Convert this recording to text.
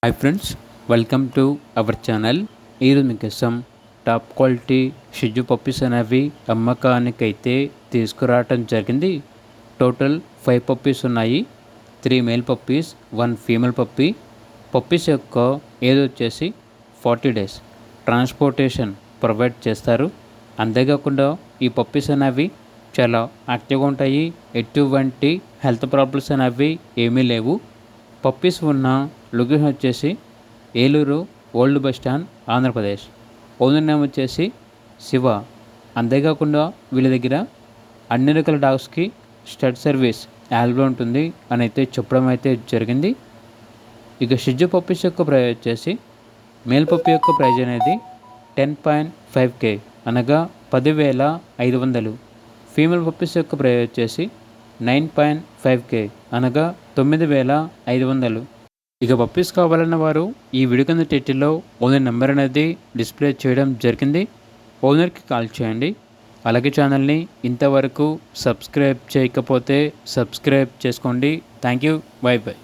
Hi friends, welcome to our channel. ఈరోజు మీకోసం top quality షిజ్జు puppies అనేవి అమ్మకానికైతే తీసుకురావటం జరిగింది. టోటల్ 5 పప్పీస్ ఉన్నాయి. 3 male puppies, 1 female puppy. Puppies యొక్క ఏజ్ వచ్చేసి 40 డేస్. ట్రాన్స్పోర్టేషన్ ప్రొవైడ్ చేస్తారు. అంతేకాకుండా ఈ పప్పీస్ అనేవి చాలా యాక్టివ్గా ఉంటాయి. ఎటువంటి హెల్త్ ప్రాబ్లమ్స్ అనేవి ఏమీ లేవు. పప్పీస్ ఉన్న లొకేషన్ వచ్చేసి Eluru old bus stand, Andhra Pradesh. Owner name వచ్చేసి శివ. అంతేకాకుండా వీళ్ళ దగ్గర అన్ని రకాల డాగ్స్కి స్టడ్ సర్వీస్ అవైలబుల్ ఉంటుంది అని అయితే చెప్పడం అయితే జరిగింది. ఇక షిజ్జు పప్పీస్ యొక్క ప్రైస్ వచ్చేసి మేల్ పప్పీ యొక్క ప్రైజ్ అనేది 10.5K అనగా 10,500. ఫీమేల్ పప్పీస్ యొక్క ప్రైజ్ వచ్చేసి 9.5K అనగా 9,500. ఇక పప్పీస్ కావాలన్న వారు ఈ వీడియో కింద టైటిల్లో ఓనర్ నెంబర్ అనేది డిస్ప్లే చేయడం జరిగింది. ఓనర్కి కాల్ చేయండి. అలాగే ఛానల్ని ఇంతవరకు సబ్స్క్రైబ్ చేయకపోతే సబ్స్క్రైబ్ చేసుకోండి. Thank you. By by.